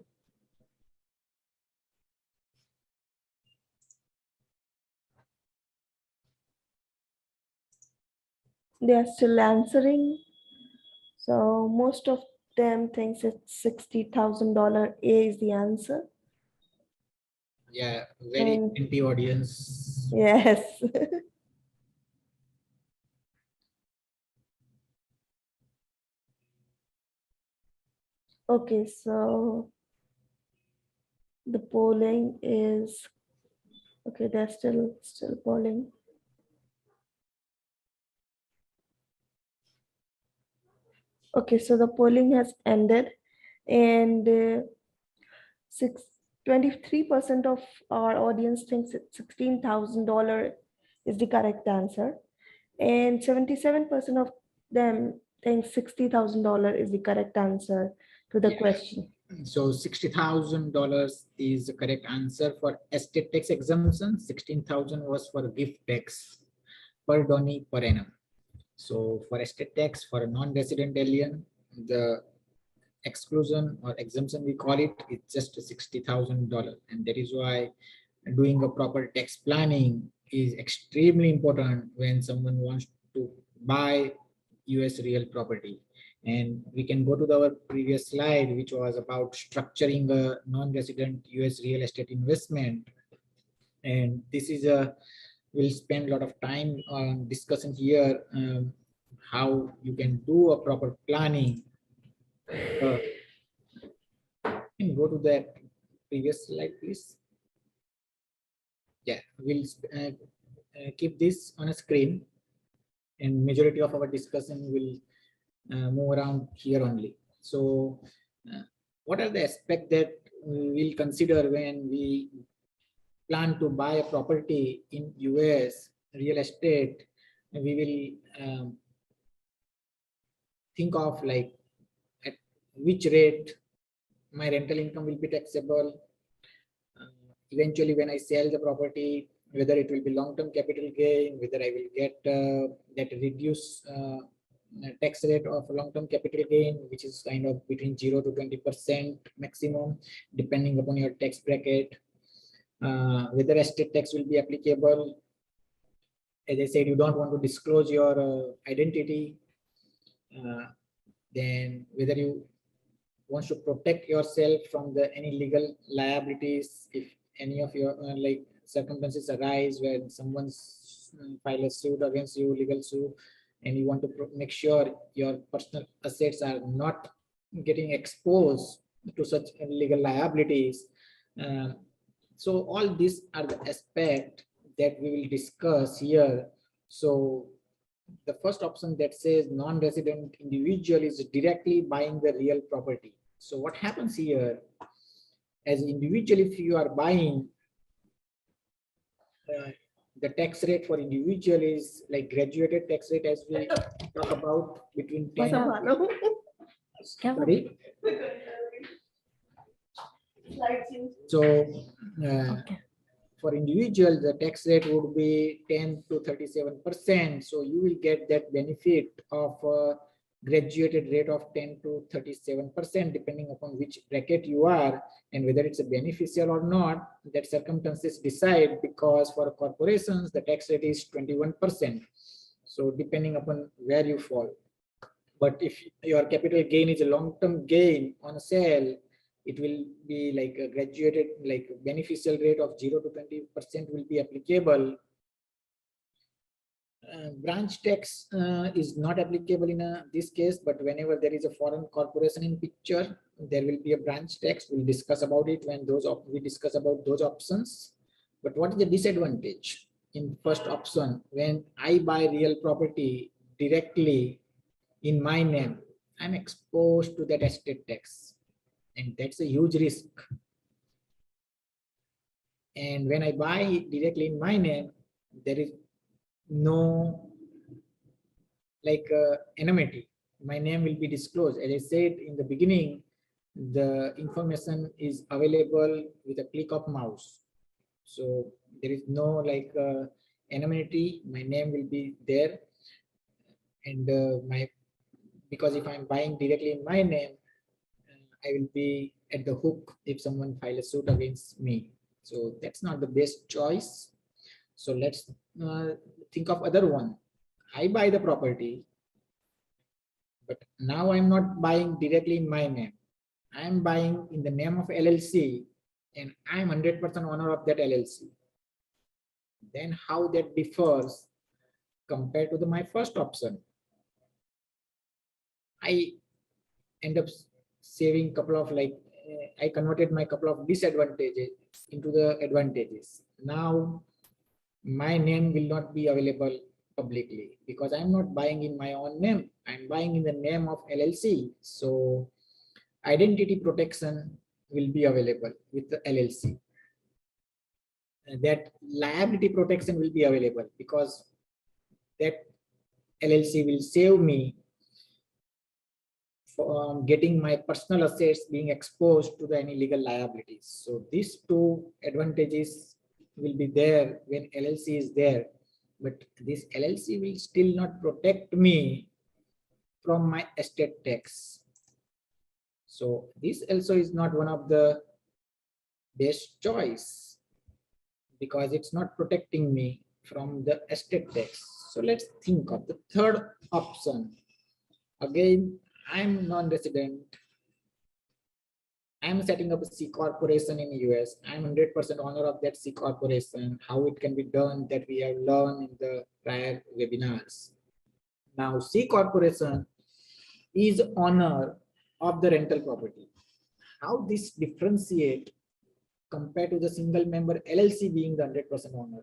They are still answering. So most of them thinks it's $60,000. A is the answer. Yeah, very And plenty audience. yes. Okay, so the polling is okay. They're still polling. Okay, so the polling has ended, and 23% of our audience thinks $16,000 is the correct answer, and 77% of them think $60,000 is the correct answer. to the question. So $60,000 is the correct answer for estate tax exemption. 16,000 was for gift tax per donee per annum. So for estate tax for a non-resident alien, the exclusion or exemption we call it, it's just $60,000, and that is why doing a proper tax planning is extremely important when someone wants to buy US real property. And we can go to our previous slide, which was about structuring a non-resident US real estate investment. And this is we'll spend a lot of time on discussing here how you can do a proper planning. Can go to that previous slide, please. Yeah, we'll keep this on a screen, and majority of our discussion will move around here only. So what are the aspects that we will consider when we plan to buy a property in US real estate? We will think of like at which rate my rental income will be taxable. Eventually, when I sell the property, whether it will be long-term capital gain, whether I will get that reduced tax rate of long-term capital gain, which is kind of between 0 to 20% maximum, depending upon your tax bracket. Whether estate tax will be applicable. As I said, you don't want to disclose your identity. Then whether you want to protect yourself from any legal liabilities if any of your like circumstances arise when someone's file a suit against you, legal suit, and you want to make sure your personal assets are not getting exposed to such legal liabilities. So all these are the aspects that we will discuss here. So the first option that says non-resident individual is directly buying the real property. So what happens here, as individual, if you are buying, the tax rate for individual is like graduated tax rate, as we talk about, between 10. Sorry. So for individual, the tax rate would be 10 to 37%. So you will get that benefit of graduated rate of 10 to 37%, depending upon which bracket you are and whether it's a beneficial or not. That circumstances decide, because for corporations the tax rate is 21%. So depending upon where you fall. But if your capital gain is a long-term gain on a sale, it will be like a graduated, like beneficial rate of 0 to 20% will be applicable. Branch tax is not applicable in this case, but whenever there is a foreign corporation in picture, there will be a branch tax. We'll discuss about it when we discuss about those options. But what is the disadvantage in first option? When I buy real property directly in my name, I'm exposed to that estate tax, and that's a huge risk. And when I buy it directly in my name, there is no like anonymity. My name will be disclosed. As I said in the beginning, the information is available with a click of mouse. So there is no like anonymity. My name will be there, and because if I'm buying directly in my name, I will be at the hook if someone files a suit against me. So that's not the best choice. So let's think of other one. I buy the property, but now I'm not buying directly in my name. I'm buying in the name of LLC, and I'm 100% owner of that LLC. Then how that differs compared to my first option? I end up saving couple of I converted my couple of disadvantages into the advantages. Now my name will not be available publicly because I'm not buying in my own name. I'm buying in the name of LLC. So identity protection will be available with the LLC. That liability protection will be available because that LLC will save me getting my personal assets being exposed to the any legal liabilities. So these two advantages will be there when LLC is there, but this LLC will still not protect me from my estate tax. So this also is not one of the best choice because it's not protecting me from the estate tax. So let's think of the third option. Again, I'm non-resident. I'm setting up a C corporation in US. I'm 100% owner of that C corporation. How it can be done that we have learned in the prior webinars. Now C corporation is owner of the rental property. How this differentiate compared to the single member LLC being the 100% owner?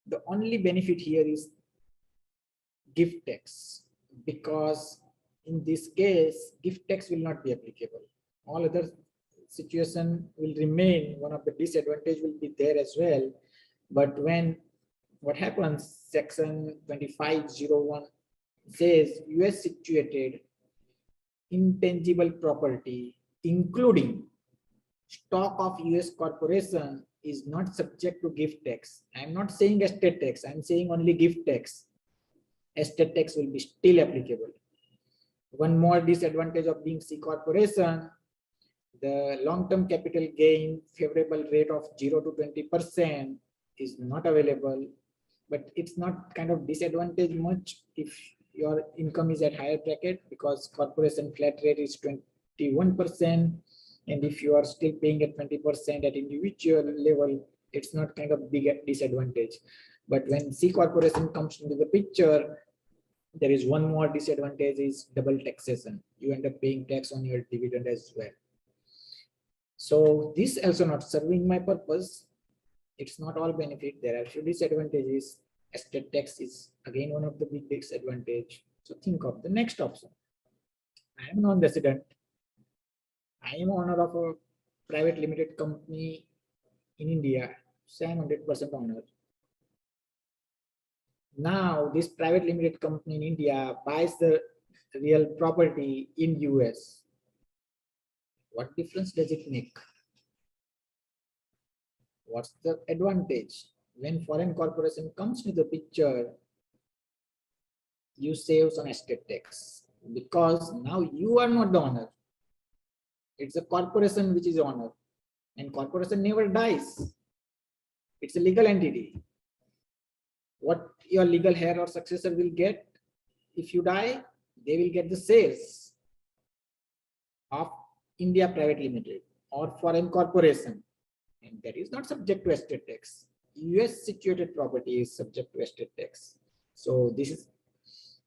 The only benefit here is gift tax, because in this case, gift tax will not be applicable. All other situation will remain. One of the disadvantage will be there as well. But when what happens, section 2501 says US situated intangible property, including stock of US corporation, is not subject to gift tax. I'm not saying estate tax, I'm saying only gift tax. Estate tax will be still applicable. One more disadvantage of being C corporation, the long-term capital gain favorable rate of 0 to 20% is not available, but it's not kind of disadvantage much if your income is at higher bracket, because corporation flat rate is 21%. And if you are still paying at 20% at individual level, it's not kind of big disadvantage. But when C corporation comes into the picture, there is one more disadvantage, is double taxation. You end up paying tax on your dividend as well. So this also not serving my purpose. It's not all benefit. There are few disadvantages. Estate tax is again one of the big disadvantage. So think of the next option. I am non-resident. I am owner of a private limited company in India. So I am 100% owner. Now this private limited company in India buys the real property in US. What difference does it make? What's the advantage? When foreign corporation comes to the picture, you save on estate tax because now you are not the owner. It's a corporation which is owner, and corporation never dies. It's a legal entity. What your legal heir or successor will get if you die, they will get the shares of India Private Limited or foreign corporation, and that is not subject to estate tax. US situated property is subject to estate tax. So this is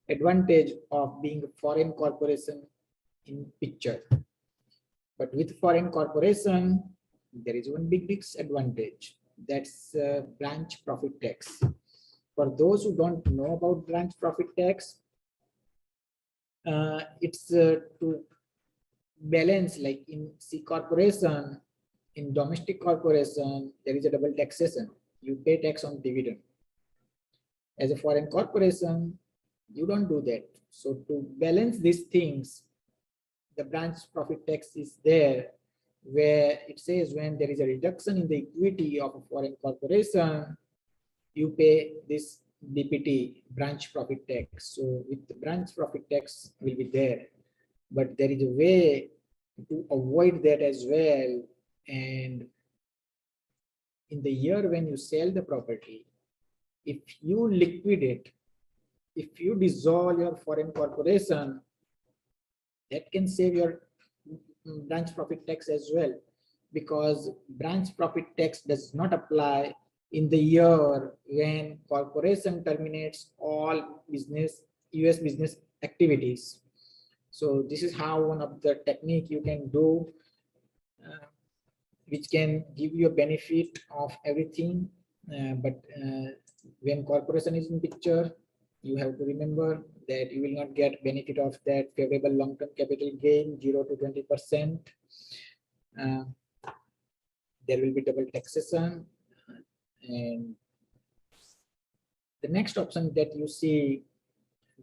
advantage of being a foreign corporation in picture. But with foreign corporation, there is one big disadvantage. That's branch profit tax. For those who don't know about branch profit tax, it's to balance, like in C corporation, in domestic corporation, there is a double taxation. You pay tax on dividend. As a foreign corporation, you don't do that. So to balance these things, the branch profit tax is there, where it says when there is a reduction in the equity of a foreign corporation, you pay this BPT, branch profit tax. So with the branch profit tax will be there, but there is a way to avoid that as well. And in the year when you sell the property, if you liquidate, if you dissolve your foreign corporation, that can save your branch profit tax as well, because branch profit tax does not apply in the year when corporation terminates all business, US business activities. So this is how one of the technique you can do, which can give you a benefit of everything. But when corporation is in picture, you have to remember that you will not get benefit of that favorable long-term capital gain, 0 to 20%. There will be double taxation. And the next option that you see,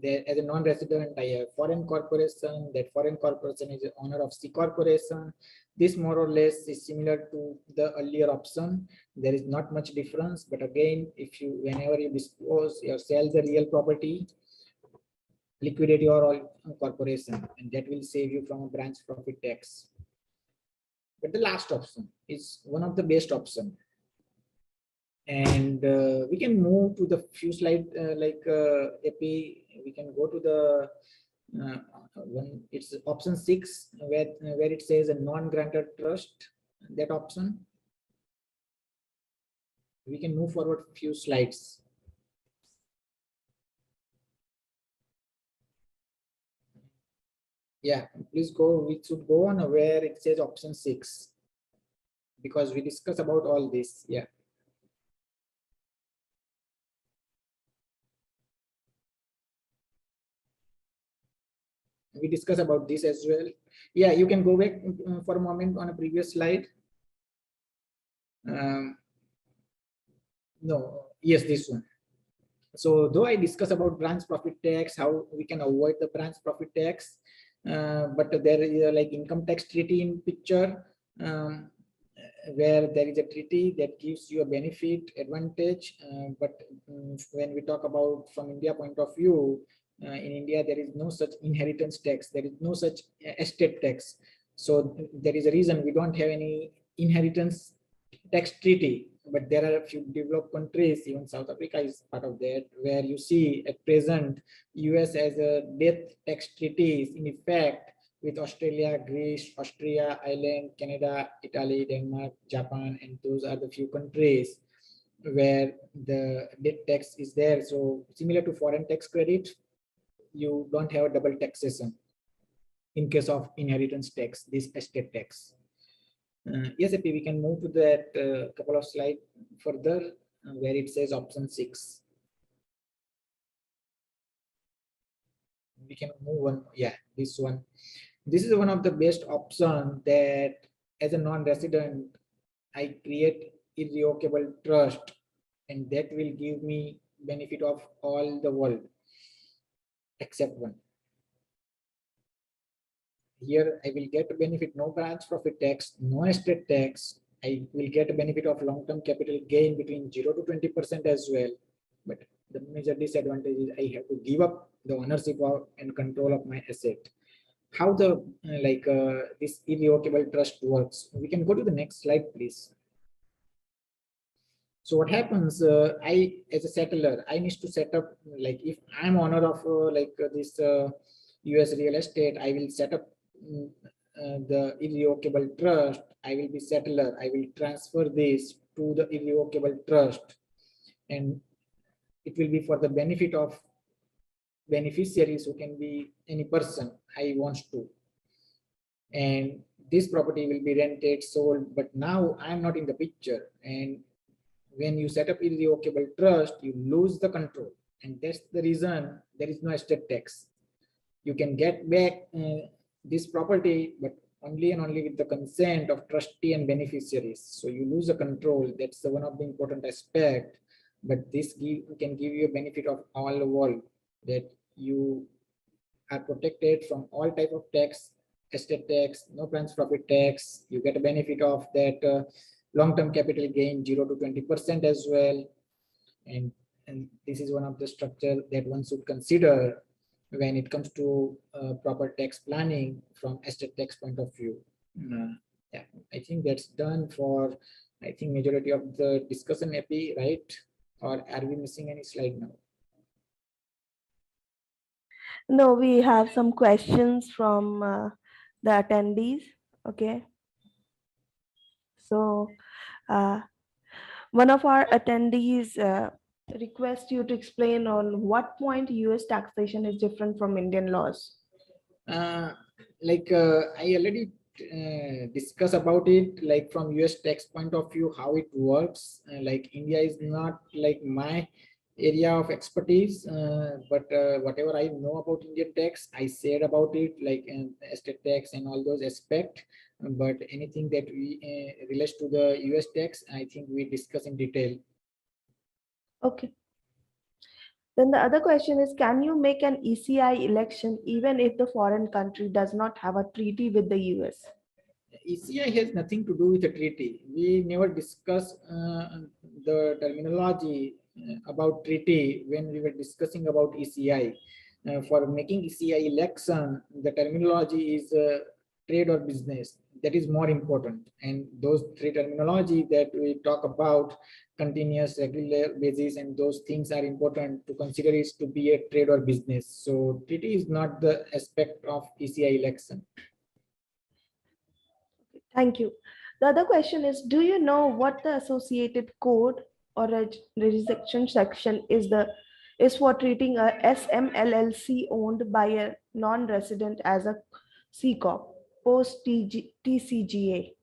there as a non-resident, I have foreign corporation. That foreign corporation is the owner of C corporation. This more or less is similar to the earlier option. There is not much difference, but again, if you whenever you dispose or sell the real property, liquidate your all corporation, and that will save you from a branch profit tax. But the last option is one of the best option, and we can move to the few slide AP. We can go to the one. It's option 6 where it says a non-granted trust. That option. We can move forward few slides. Yeah, please go. We should go on where it says option 6 because we discuss about all this. Yeah. We discuss about this as well. Yeah, you can go back for a moment on a previous slide. No, yes, this one. So though I discuss about branch profit tax, how we can avoid the branch profit tax, but there is a like income tax treaty in picture, where there is a treaty that gives you a benefit advantage. But when we talk about from India point of view, in India there is no such inheritance tax, there is no such estate tax. So there is a reason we don't have any inheritance tax treaty. But there are a few developed countries, even South Africa is part of that, where you see at present US has a death tax treaties in effect with Australia, Greece, Austria, Ireland, Canada, Italy, Denmark, Japan, and those are the few countries where the death tax is there. So similar to foreign tax credit, you don't have a double taxation in case of inheritance tax, this estate tax. Yes, AP, we can move to that couple of slides further where it says option 6. We can move on. Yeah, this one. This is one of the best option that as a non-resident, I create irrevocable trust, and that will give me benefit of all the world except one. Here I will get a benefit, no branch profit tax, no estate tax. I will get a benefit of long-term capital gain between 0 to 20% as well. But the major disadvantage is I have to give up the ownership of and control of my asset. How the this irrevocable trust works? We can go to the next slide, please. So what happens? I, as a settler, I need to set up, like if I'm owner of this US real estate, I will set up the irrevocable trust. I will be settler. I will transfer this to the irrevocable trust, and it will be for the benefit of beneficiaries who can be any person I want to. And this property will be rented, sold, but now I'm not in the picture. And when you set up irrevocable trust, you lose the control. And that's the reason there is no estate tax. You can get back this property, but only and only with the consent of trustee and beneficiaries. So you lose the control. That's one of the important aspect. But this can give you a benefit of all the world, that you are protected from all type of tax, estate tax, no branch profit tax. You get a benefit of that long-term capital gain 0 to 20% as well. And this is one of the structure that one should consider when it comes to proper tax planning from estate tax point of view. Yeah, I think that's done for, I think, majority of the discussion, AP, right? Or are we missing any slide now? No, we have some questions from the attendees. Okay. So one of our attendees requests you to explain on what point US taxation is different from Indian laws. I already discuss about it, like from US tax point of view, how it works. Like India is not like my area of expertise, but whatever I know about Indian tax, I said about it, like estate tax and all those aspects. But anything that we relates to the US tax, I think we discuss in detail. Okay. Then the other question is, can you make an ECI election even if the foreign country does not have a treaty with the US? ECI has nothing to do with the treaty. We never discuss the terminology about treaty when we were discussing about ECI. For making ECI election, the terminology is trade or business. That is more important. And those three terminology that we talk about, continuous, regular basis, and those things are important to consider is to be a trade or business. So treaty is not the aspect of ECI election. Thank you. The other question is, do you know what the associated code or rejection section is for treating a SMLLC owned by a non-resident as a C Corp post TCGA?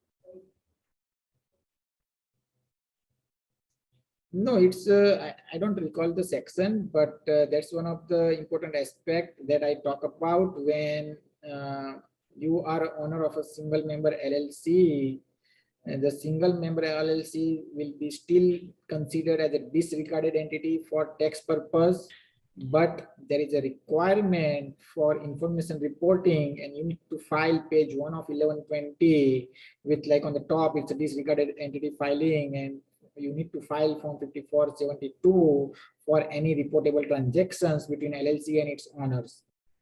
No, it's I don't recall the section, but that's one of the important aspect that I talk about when you are owner of a single member LLC. And the single member LLC will be still considered as a disregarded entity for tax purpose, but there is a requirement for information reporting, and you need to file page 1 of 1120 with, like, on the top it's a disregarded entity filing, and you need to file form 5472 for any reportable transactions between LLC and its owners.